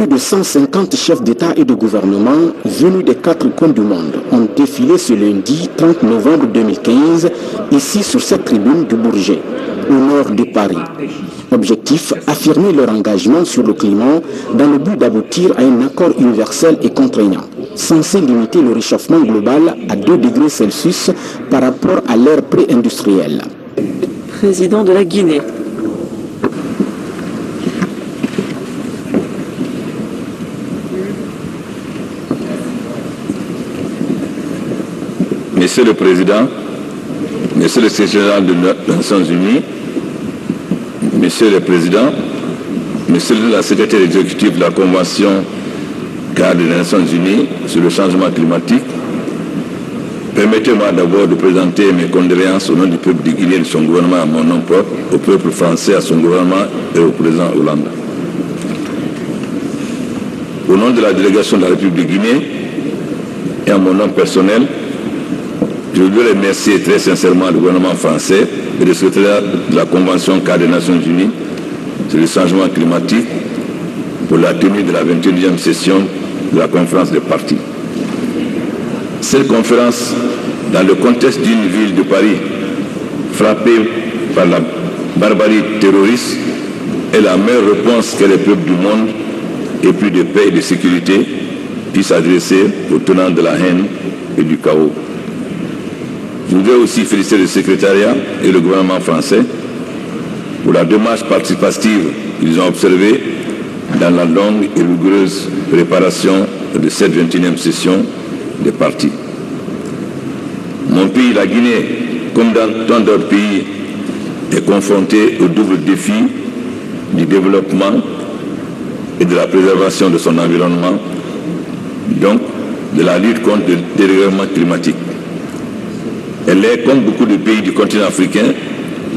Plus de 150 chefs d'État et de gouvernement venus des 4 coins du monde ont défilé ce lundi 30 novembre 2015 ici sur cette tribune du Bourget, au nord de Paris. Objectif, affirmer leur engagement sur le climat dans le but d'aboutir à un accord universel et contraignant, censé limiter le réchauffement global à 2 degrés Celsius par rapport à l'ère pré-industrielle. Président de la Guinée. Monsieur le Président, Monsieur le Secrétaire général des Nations Unies, Monsieur le Président, Monsieur le Secrétaire exécutif de la Convention cadre des Nations Unies sur le changement climatique, permettez-moi d'abord de présenter mes condoléances au nom du peuple de Guinée et de son gouvernement à mon nom propre, au peuple français, à son gouvernement et au président Hollande. Au nom de la délégation de la République de Guinée et à mon nom personnel, je voudrais remercier très sincèrement le gouvernement français et le secrétaire de la Convention cadre des Nations Unies sur le changement climatique pour la tenue de la 21e session de la conférence des parties. Cette conférence, dans le contexte d'une ville de Paris frappée par la barbarie terroriste, est la meilleure réponse que les peuples du monde et plus de paix et de sécurité puissent adresser aux tenants de la haine et du chaos. Je voudrais aussi féliciter le secrétariat et le gouvernement français pour la démarche participative qu'ils ont observée dans la longue et rigoureuse préparation de cette 21e session des partis. Mon pays, la Guinée, comme dans tant d'autres pays, est confronté au double défi du développement et de la préservation de son environnement, donc de la lutte contre le dérèglement climatique. Elle est, comme beaucoup de pays du continent africain,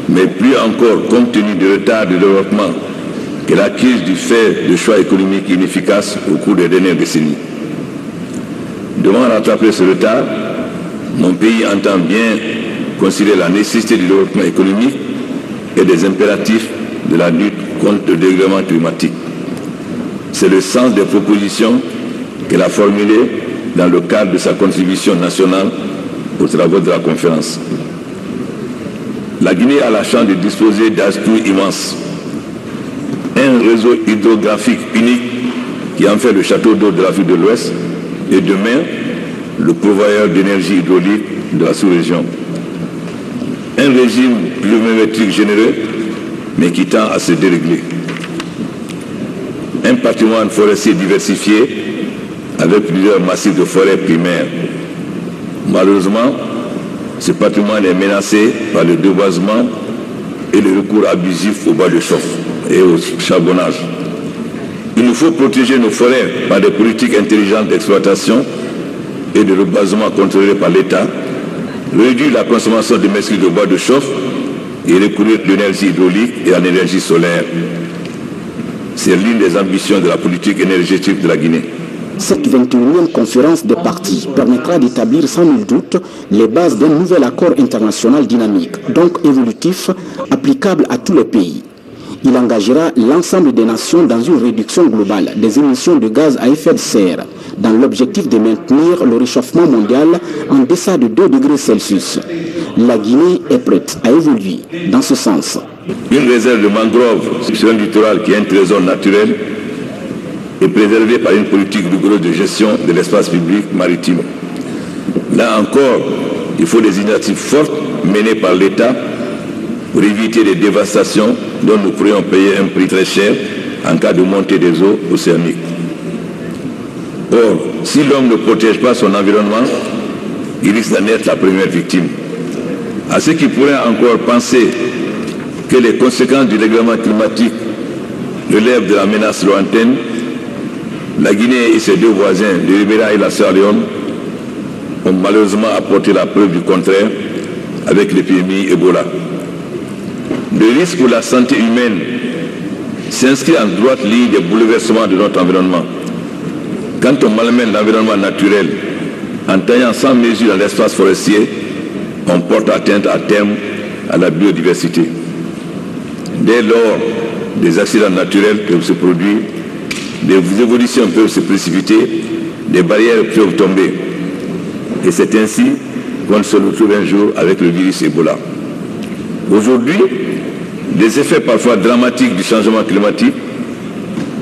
mais plus encore compte tenu du retard de développement qu'elle accuse du fait de choix économiques inefficaces au cours des dernières décennies. Devant rattraper ce retard, mon pays entend bien considérer la nécessité du développement économique et des impératifs de la lutte contre le dérèglement climatique. C'est le sens des propositions qu'elle a formulées dans le cadre de sa contribution nationale aux travaux de la conférence. La Guinée a la chance de disposer d'atouts immenses. Un réseau hydrographique unique qui en fait le château d'eau de l'Afrique de l'Ouest et demain le pourvoyeur d'énergie hydraulique de la sous-région. Un régime pluviométrique généreux mais qui tend à se dérégler. Un patrimoine forestier diversifié avec plusieurs massifs de forêts primaires. Malheureusement, ce patrimoine est menacé par le déboisement et le recours abusif au bois de chauffe et au charbonnage. Il nous faut protéger nos forêts par des politiques intelligentes d'exploitation et de reboisement contrôlé par l'État, réduire la consommation de massifs de bois de chauffe et recourir à l'énergie hydraulique et à l'énergie solaire. C'est l'une des ambitions de la politique énergétique de la Guinée. Cette 21e conférence des partis permettra d'établir sans nul doute les bases d'un nouvel accord international dynamique, donc évolutif, applicable à tous les pays. Il engagera l'ensemble des nations dans une réduction globale des émissions de gaz à effet de serre, dans l'objectif de maintenir le réchauffement mondial en deçà de 2 degrés Celsius. La Guinée est prête à évoluer dans ce sens. Une réserve de mangrove sur un littoral qui est un trésor naturel est préservée par une politique rigoureuse de gestion de l'espace public maritime. Là encore, il faut des initiatives fortes menées par l'État pour éviter des dévastations dont nous pourrions payer un prix très cher en cas de montée des eaux océaniques. Or, si l'homme ne protège pas son environnement, il risque d'en être la première victime. À ceux qui pourraient encore penser que les conséquences du dérèglement climatique relèvent de la menace lointaine, la Guinée et ses deux voisins, le Libéria et la Sierra Leone, ont malheureusement apporté la preuve du contraire avec l'épidémie Ebola. Le risque pour la santé humaine s'inscrit en droite ligne des bouleversements de notre environnement. Quand on malmène l'environnement naturel en taillant sans mesure dans l'espace forestier, on porte atteinte à terme à la biodiversité. Dès lors, des accidents naturels peuvent se produire des évolutions peuvent se précipiter, des barrières peuvent tomber. Et c'est ainsi qu'on se retrouve un jour avec le virus Ebola. Aujourd'hui, les effets parfois dramatiques du changement climatique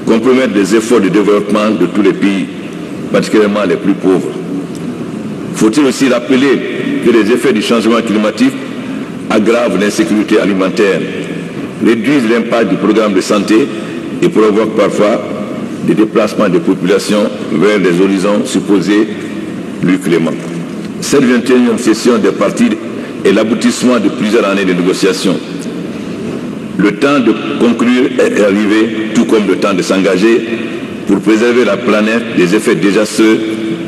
compromettent les efforts de développement de tous les pays, particulièrement les plus pauvres. Faut-il aussi rappeler que les effets du changement climatique aggravent l'insécurité alimentaire, réduisent l'impact du programme de santé et provoquent parfois des déplacements des populations vers des horizons supposés plus cléments. Cette 21e session des partis est l'aboutissement de plusieurs années de négociations. Le temps de conclure est arrivé, tout comme le temps de s'engager pour préserver la planète des effets désastreux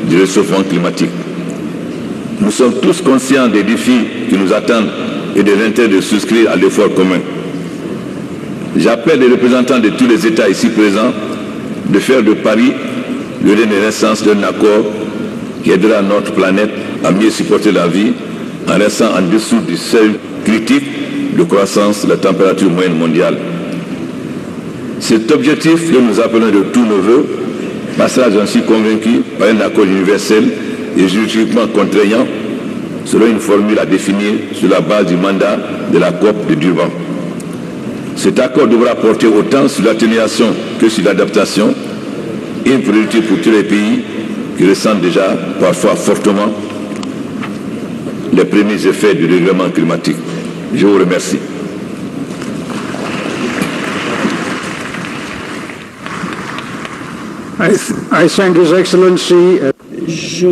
du réchauffement climatique. Nous sommes tous conscients des défis qui nous attendent et de l'intérêt de souscrire à l'effort commun. J'appelle les représentants de tous les États ici présents de faire de Paris le lieu de naissance d'un accord qui aidera notre planète à mieux supporter la vie en restant en dessous du seuil critique de croissance de la température moyenne mondiale. Cet objectif que nous appelons de tous nos voeux passera, j'en suis convaincu, par un accord universel et juridiquement contraignant selon une formule à définir sur la base du mandat de la COP de Durban. Cet accord devra porter autant sur l'atténuation que sur l'adaptation, une priorité pour tous les pays qui ressentent déjà parfois fortement les premiers effets du dérèglement climatique. Je vous remercie. I thank His Excellency. Je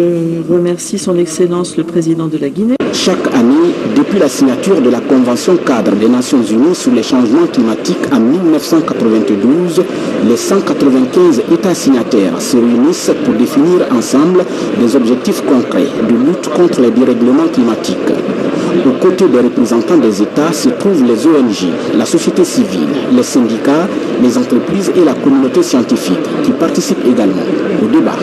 remercie Son Excellence le Président de la Guinée. Chaque année, depuis la signature de la Convention cadre des Nations Unies sur les changements climatiques en 1992, les 195 États signataires se réunissent pour définir ensemble des objectifs concrets de lutte contre les dérèglements climatiques. Aux côtés des représentants des États se trouvent les ONG, la société civile, les syndicats, les entreprises et la communauté scientifique qui participent également au débat.